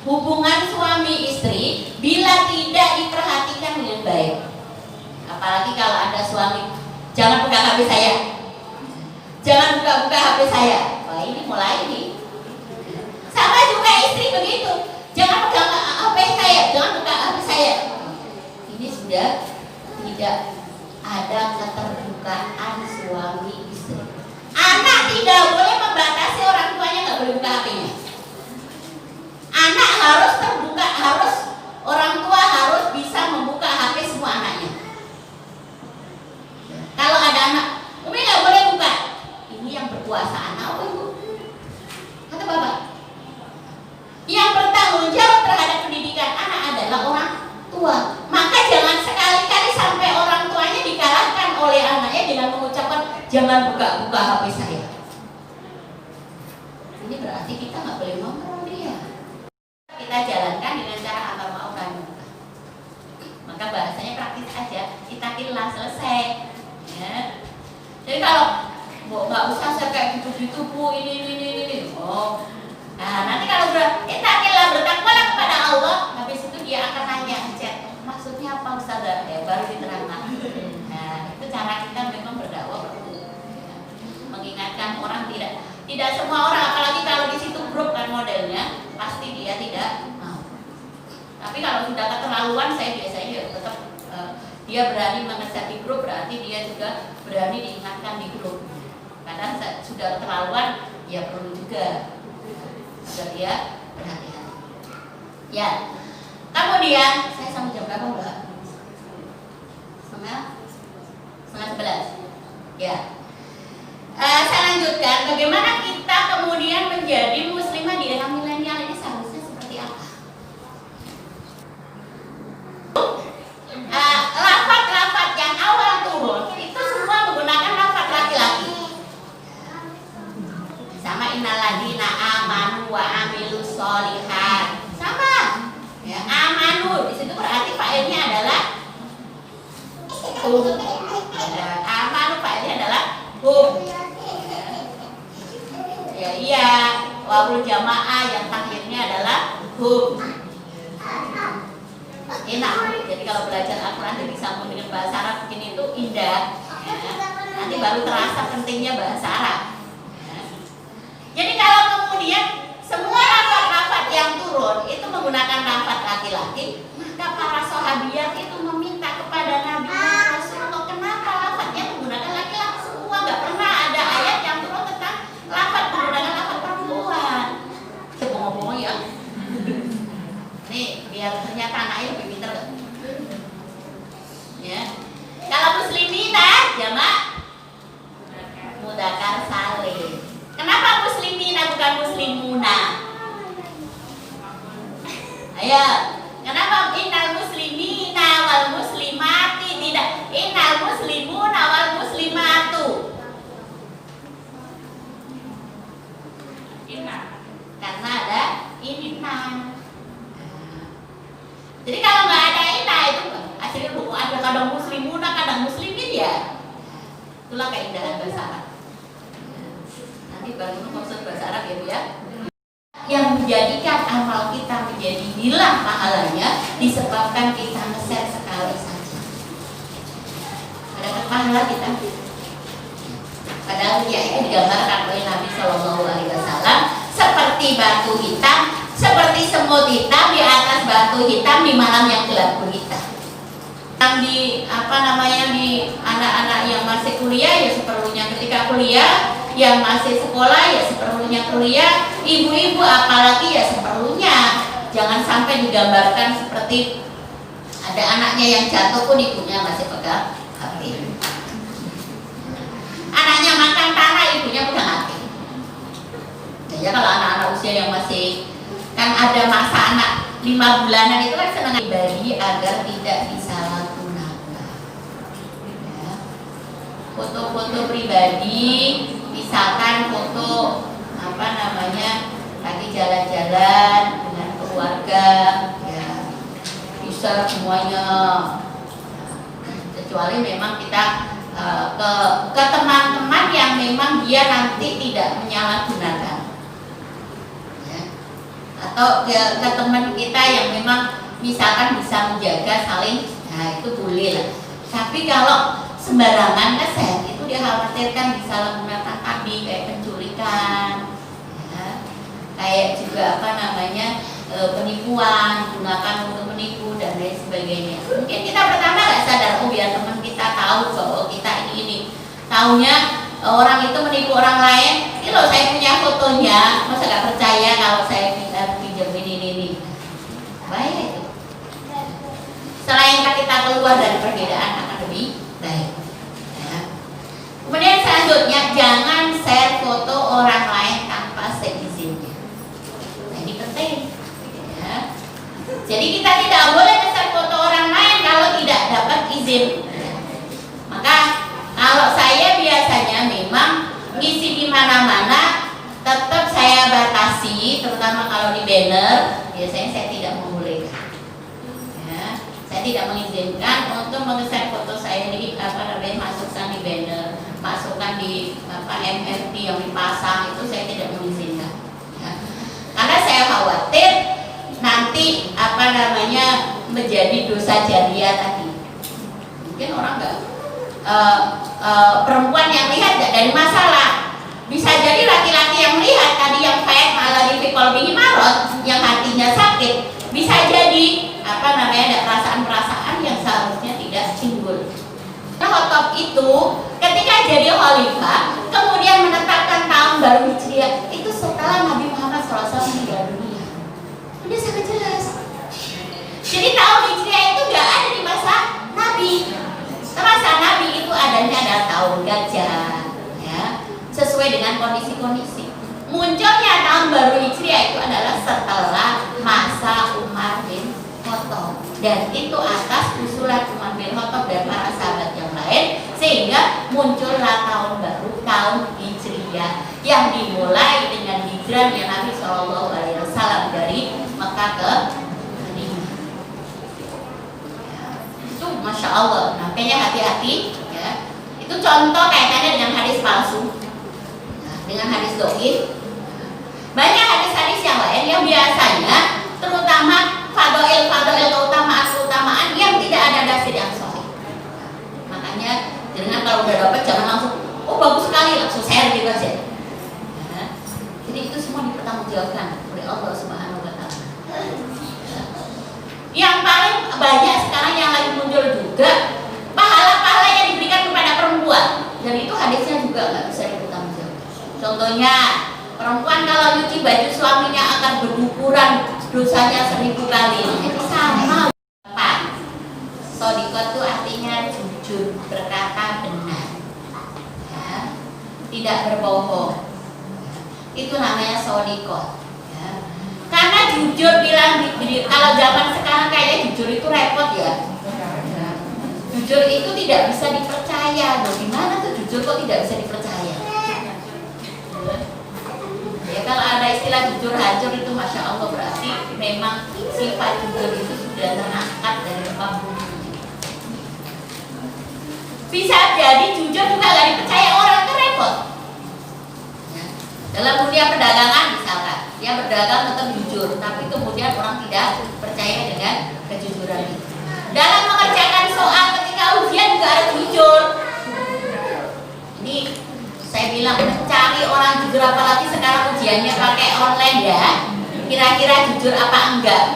hubungan suami istri bila tidak diperhatikan dengan baik. Apalagi kalau ada suami, jangan buka HP saya, jangan buka-buka HP saya. Wah, ini mulai nih. Sama juga istri begitu, jangan pegang HP saya, jangan buka HP saya. Ini sudah tidak ada keterbukaan suami istri. Anak tidak boleh membatasi orang tuanya nggak boleh buka HP-nya. Anak harus terbuka, harus orang tua harus bisa membuka HP semua anaknya. Kalau ada anak, Umi nggak boleh buka. Ini yang berkuasa anak, apa ibu? Kata bapak. Yang bertanggung jawab terhadap pendidikan anak adalah orang tua. Maka jangan sekali-kali sampai orang tuanya dikalahkan oleh anaknya dengan mengucapkan jangan buka-buka HP saya. Ini berarti kita nggak boleh ngomong dia. Kita jalankan dengan cara amar ma'ruf nahi munkar. Maka bahasanya praktis aja, kita kilah selesai. Ya. Jadi kalau nggak usah saya kayak gitu-gitu bu, ini. Oh, nah nanti kalau udah kilah bertakwalah kepada Allah, habis itu dia akan nanya, maksudnya apa Ustazah? Ya baru diterangkan. Nah itu cara kita memang berdakwah, mengingatkan orang tidak semua orang, apalagi kalau di situ grup kan modelnya, pasti dia tidak mau. Tapi kalau sudah keterlaluan, saya biasanya tetap dia berani mengeset di grup, berarti dia juga berani diingatkan di grup. Kadang sudah keterlaluan, ya perlu juga agar dia berhati-hati. Ya, kemudian saya sampai jam berapa mbak? Setengah 11. Ya. Saya lanjutkan, bagaimana kita kemudian menjadi muslimah di era milenial ini seharusnya seperti apa? Lafaz-lafaz yang awal turun itu semua menggunakan lafaz laki-laki. Sama innalladzina amanu wa amilus sholihat. Sama. Ya, amanu di situ berarti fa'ilnya adalah hum. Amanu fa'ilnya adalah hum. Ya iya, wawul jamaah yang takhirnya adalah hum. Enak. Jadi kalau belajar Al-Quran dan disambung dengan bahasa Arab begini itu indah. Ya. Nanti baru terasa pentingnya bahasa Arab. Ya. Jadi kalau kemudian semua lafaz-lafaz yang turun itu menggunakan lafaz laki-laki, maka para sahabiat itu meminta kepada Nabi Rasulullah, kenapa lafaznya menggunakan laki-laki semua? Nggak pernah ada ayat yang turun tentang lafaz menggunakan lafaz perempuan. Ngomong-ngomong ya. Nih, biar ternyata anaknya lebih pintar gak? Ya. Kalau muslimina jamak mudzakkar salim. Kenapa muslimina bukan muslimuna? Ayo, kenapa innal muslimina wal muslimati tidak innal muslimuna wal muslimatu? Inna. Karena ada inna. Jadi kalau nggak ada inna itu akhirnya ada kadang muslimuna, kadang muslimin ya. Itulah keindahan bahasa Arab. Nanti baru maksud bahasa Arab ya Bu ya. Yang menjadikan amal kita menjadi hilang pahalanya disebabkan kita nge-share sekali saja. Ada pahala kita. Padahal dia itu digambarkan oleh Nabi Shallallahu Alaihi Wasallam seperti batu hitam, seperti semut hitam di atas batu hitam di malam yang gelap gulita. Yang di di anak-anak yang masih kuliah ya seperlunya ketika kuliah, yang masih sekolah ya seperlunya kuliah, ibu-ibu apalagi ya seperlunya. Jangan sampai digambarkan seperti ada anaknya yang jatuh pun ibunya masih pegang HP. Anaknya makan tanah, ibunya pegang HP. Ya kalau anak-anak usia yang masih kan ada masa anak 5 bulanan itu kan senang pribadi agar tidak disalahgunakan. Ya. Foto-foto pribadi, misalkan foto lagi jalan-jalan dengan keluarga, ya bisa semuanya. Kecuali memang kita ke teman-teman yang memang dia nanti tidak menyalahgunakan. atau ke teman kita yang memang misalkan bisa menjaga saling, nah itu boleh lah. Tapi kalau sembarangan nge-share itu dikhawatirkan disalahgunakan tadi, kayak penculikan, ya, kayak juga penipuan, gunakan untuk menipu dan lain sebagainya. Mungkin kita pertama nggak sadar, oh biar teman kita tahu bahwa kita ini. Taunya orang itu menipu orang lain. Ini loh saya punya fotonya, masa nggak percaya kalau saya pinjam ini. Bahaya itu. Selain kita keluar dari perbedaan akan lebih baik. Ya. Kemudian selanjutnya, jangan share foto orang lain tanpa seizinnya. Nah, ini penting. Ya. Jadi kita tidak boleh share foto orang lain kalau tidak dapat izin. Maka kalau saya biasanya memang ngisi di mana-mana, tetap saya batasi, terutama kalau di banner, biasanya saya tidak membolehkan. Ya, saya tidak mengizinkan untuk meng-share foto saya di masukkan di banner, masukkan di MFT yang dipasang, itu saya tidak mengizinkan. Ya. Karena saya khawatir nanti menjadi dosa jariah tadi. Mungkin orang nggak perempuan yang lihat gak dari masalah, bisa jadi laki-laki yang lihat tadi yang fake malah difikol bihi marot, yang hatinya sakit, bisa jadi ada perasaan-perasaan yang seharusnya tidak timbul. Nah, Khotob itu ketika jadi khalifah kemudian menetapkan tahun baru Hijriah itu setelah Nabi Muhammad SAW meninggal dunia. Ini sangat jelas. Jadi tahun Hijriah itu gak ada di masa Nabi. Masa Nabi itu adanya adalah tahun gajah, ya, sesuai dengan kondisi-kondisi. Munculnya tahun baru Hijriah itu adalah setelah masa Umar bin Khattab, dan itu atas usulan Umar bin Khattab dan para sahabat yang lain, sehingga muncullah tahun baru, tahun Hijriah, yang dimulai dengan hijrahnya Nabi SAW dari Mekah ke Masya Allah, makanya hati-hati ya. Itu contoh kaitannya dengan hadis palsu, dengan hadis dhaif. Banyak hadis-hadis yang lain yang biasanya, terutama fadail keutamaan yang tidak ada dasar yang sahih. Makanya jangan kalau udah dapat jangan langsung, oh bagus sekali, langsung share gitu aja. Jadi itu semua dipertanggungjawabkan oleh Allah Subhanahu Wa Taala. Yang paling banyak sekarang yang lagi muncul juga pahala-pahala yang diberikan kepada perempuan, dan itu hadisnya juga nggak bisa dipertanggungjawabkan. Contohnya, perempuan kalau nyuci baju suaminya akan berukuran dosanya 1000 kali. Itu sama. Sodikot itu artinya jujur, berkata benar, ya, tidak berbohong. Itu namanya sodikot. Karena jujur bilang kalau zaman sekarang kayaknya jujur itu repot ya. Jujur itu tidak bisa dipercaya. Loh, gimana tuh jujur kok tidak bisa dipercaya? Ya kalau ada istilah jujur hancur itu Masya Allah, berarti memang sifat jujur itu sudah terangkat dari tempat bumi. Bisa jadi jujur juga gak dipercaya orang, itu repot. Dalam dunia perdagangan misalkan, dia berdagang tetap jujur, tapi kemudian orang tidak percaya dengan kejujuran itu. Dalam mengerjakan soal ketika ujian juga harus jujur. Ini saya bilang mencari orang jujur, apalagi sekarang ujiannya pakai online ya. Kira-kira jujur apa enggak?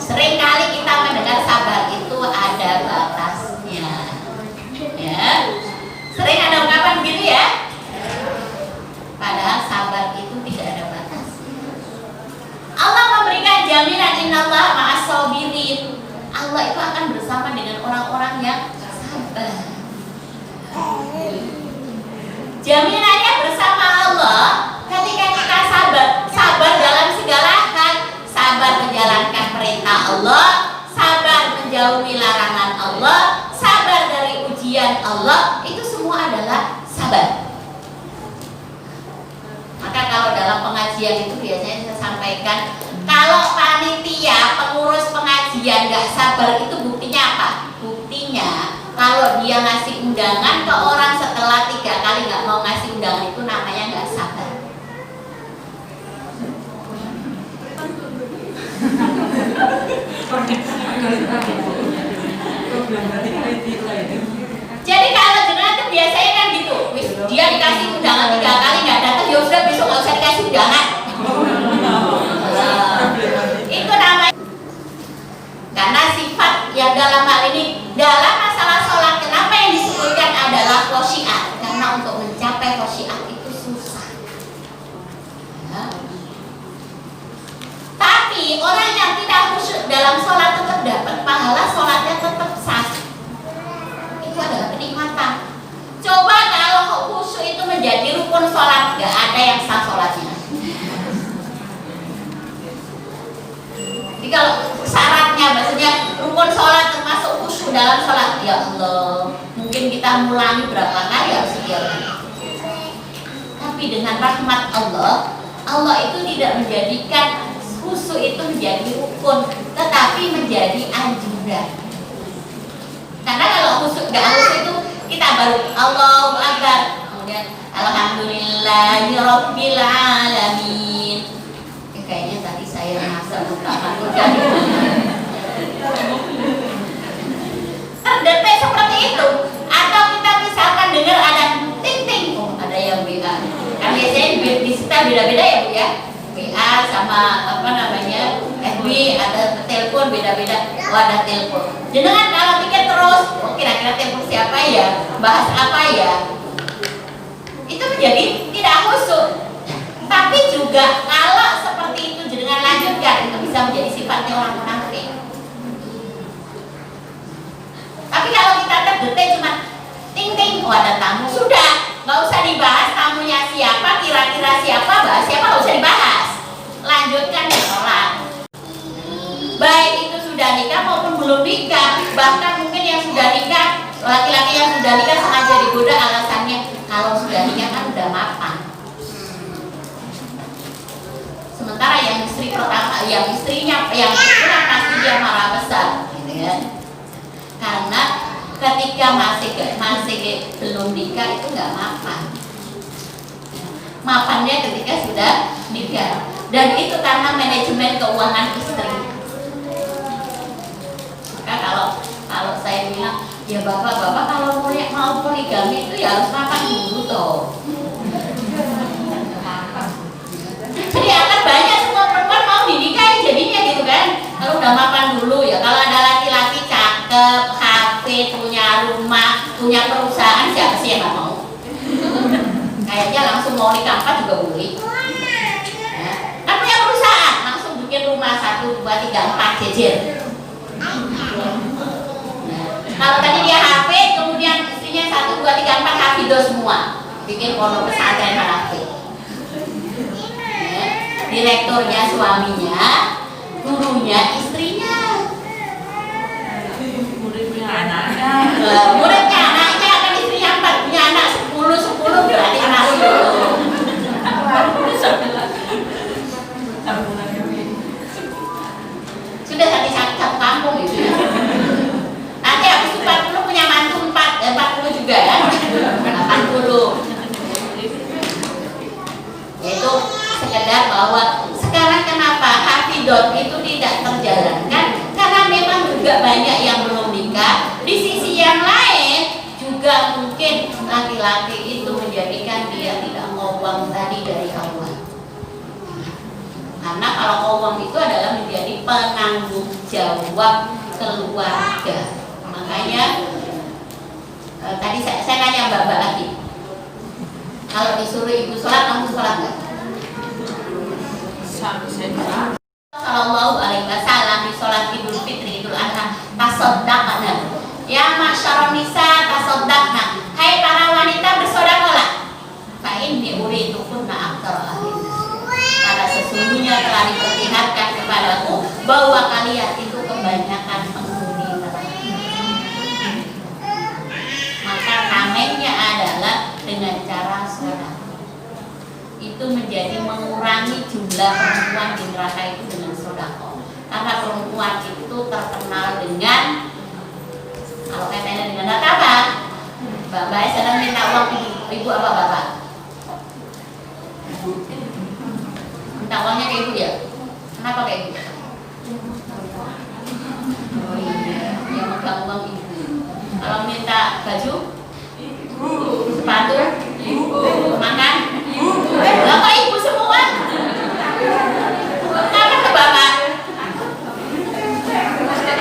Sering kali kita mendengar sabar itu ada batasnya, ya. Sering ada ungkapan begitu ya. Padahal sabar itu tidak ada batas. Allah memberikan jaminan innallaha ma'as-sabirin. Allah itu akan bersama dengan orang-orang yang sabar. Jaminannya bersama Allah ketika kita sabar dalam segala hal, sabar menjalankan perintah Allah, sabar menjauhi larangan Allah, sabar dari ujian Allah, itu semua adalah sabar. Maka kalau dalam pengajian itu biasanya saya sampaikan, kalau panitia, pengurus pengajian gak sabar itu buktinya apa? Buktinya kalau dia ngasih undangan ke orang setelah Jadi kalau jenengan itu biasanya kan gitu, dia dikasih undangan 3 kali nggak datang, ya sudah besok nggak usah dikasih undangan. Itu namanya karena sifat yang dalam hal ini dalam masalah sholat, kenapa yang disebutkan adalah khosyi'ah? Karena untuk mencapai khosyi'ah itu susah. Ya. Tapi orang yang tidak khusyuk dalam sholat tetap dapat pahala, sholatnya tetap sah. Itu adalah kenikmatan. Coba kalau khusyuk itu menjadi rukun sholat, nggak ada yang sah sholatnya. Jadi kalau syaratnya, maksudnya rukun sholat termasuk khusyuk dalam sholat, ya Allah, mungkin kita mulangi berapa kali harus setiap hari. Tapi dengan rahmat Allah, Allah itu tidak menjadikan khusyuk itu menjadi rukun, tetapi menjadi anjuran. Karena kalau khusyuk nggak khusyuk itu kita baru Allahu Akbar, kemudian Alhamdulillahirabbil alamin. Kayaknya tadi saya merasa lupa terdetek seperti itu. Atau kita misalkan dengar ada ting ting, oh ada yang WA. Kan biasanya di setel beda-beda ya Bu ya. WA sama apa namanya FB, ada telepon beda-beda. Oh ada telepon. Jenengan kalau pikir terus, oh kira-kira telepon siapa ya, bahas apa ya, itu menjadi tidak khusyuk. Tapi juga kalau seperti itu jenengan lanjutkan, itu bisa menjadi sifatnya orang munafik. Tapi kalau kita terdetik cuma ting ting, oh ada tamu, sudah nggak usah dibahas tamunya siapa, kira-kira siapa, bahas siapa, nggak usah dibahas. Lanjutkan di sholat. Baik itu sudah nikah maupun belum nikah, bahkan mungkin yang sudah nikah, laki-laki yang sudah nikah sengaja digoda, alasannya kalau sudah nikah kan udah mapan. Sementara yang istri pertama, yang istrinya yang kurang pasti dia marah besar, gitu ya. Karena ketika masih belum nikah itu nggak mapan. Mapannya ketika sudah nikah, dan itu karena manajemen keuangan istri. Maka kalau saya bilang, ya bapak kalau mau poligami itu ya harus mapan dulu toh. Jadi akan banyak semua perempuan mau dinikahi jadinya gitu kan. Kalau udah mapan dulu ya, kalau ada laki-laki cakep, hafid, punya rumah, punya perusahaan, siapa sih yang gak mau? Kayaknya langsung mau nikah 4 juga boleh. Ya. Kan punya perusahaan, langsung bikin rumah 1, 2, 3, 4 jejer. Nah, kalau tadi dia hafid, kemudian istrinya 1, 2, 3, 4 hafidoh semua, bikin pondok pesantren hafid. Direkturnya suaminya, gurunya istrinya, muridnya anaknya, kan istrinya 4, punya anak 10 berarti anak 10. Sudah satu kampung itu ya. Nanti habis 40 punya mantu 40 juga ya, 80. Yaitu sekedar bahwa sekarang kenapa hafidot itu tidak terjalankan, karena memang juga banyak yang belum nikah. Di sisi yang lain juga mungkin laki-laki itu menjadikan dia tidak ngowang tadi dari awal. Karena kalau ngowang itu adalah menjadi penanggung jawab keluarga. Makanya tadi saya nanya mbak lagi, kalau disuruh ibu sholat, kamu sholat nggak? Sallallahu alaihi wasallam di sholat Idul Fitri, Idul Adha, tasoddaqna. Ya masyarun nisa tasoddaqna. Hai para wanita bersedekahlah. Fa inni uridukunna aktsara ahli. Karena sesungguhnya telah diperlihatkan kepadaku bahwa kalian itu kebanyakan penghuni neraka. Maka namanya adalah dengan cara sedekah. Itu menjadi mengurangi jumlah perempuan di neraka itu dengan sedekah. Karena perempuan itu terkenal dengan, kalau katanya dengan apa? Mbak sedang minta uang ibu apa bapak? Minta uangnya ke ibu ya? Kenapa ke ibu? Oh Kalau minta baju, sepatu, makan, lah kok ibu semua? Kenapa ke bapak?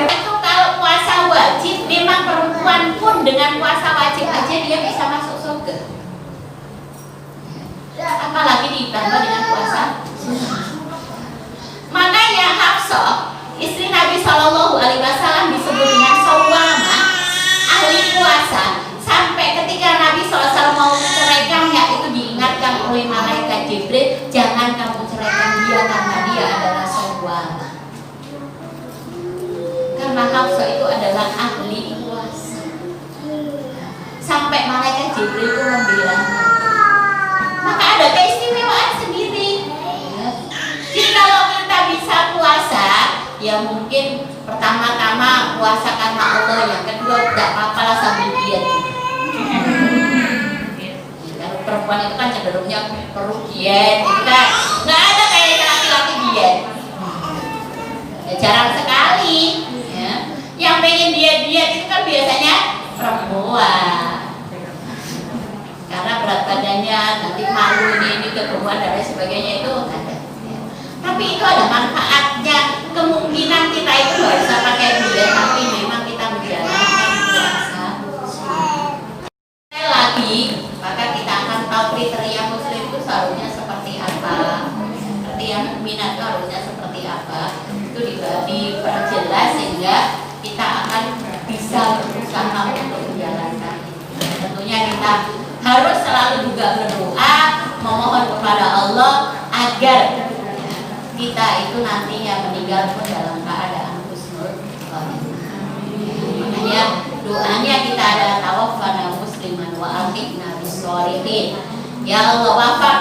Itu kalau puasa wajib, memang perempuan pun dengan puasa wajib aja dia bisa masuk surga. Apalagi ditambah dengan puasa. Makanya Hafsah, istri Nabi Shallallahu Alaihi Wasallam disebut dengan sawama, ahli puasa. Sampai ketika Nabi SAW mau menceraikannya, itu diingatkan oleh malaikat Jibril, jangan kamu ceraikan dia karena dia adalah sawama. Karena Hafsah itu adalah ahli puasa. Sampai malaikat Jibril itu membilangnya. Maka ada keistimewaan sendiri. Jadi kalau kita bisa puasa, ya mungkin pertama-tama puasa karena Allah, yang kedua tidak apa-apa lah sambil diet. Kalau perempuan itu kan cenderungnya perlu diet, kita nggak ada kayak laki-laki diet. Ya, jarang sekali. Ya. Yang pengen diet itu kan biasanya perempuan. Karena berat badannya, nanti malu ini kegemuan dan lain sebagainya itu ada. Tapi itu ada manfaatnya. Kemungkinan kita itu nggak usah pakai diet, tapi memang kita menjalankan puasa. Sekali lagi, maka kita akan tahu kriteria muslim itu seharusnya seperti apa, kriteria mukminah itu harusnya seperti apa. Itu diperjelas sehingga kita akan bisa berusaha untuk menjalankan. Tentunya kita harus selalu juga berdoa, memohon kepada Allah agar kita itu nantinya meninggal pun dalam keadaan husnul khotimah. Makanya doanya kita adalah tawaffana musliman wa alhiqna bis sholihin. Ya Allah, wafat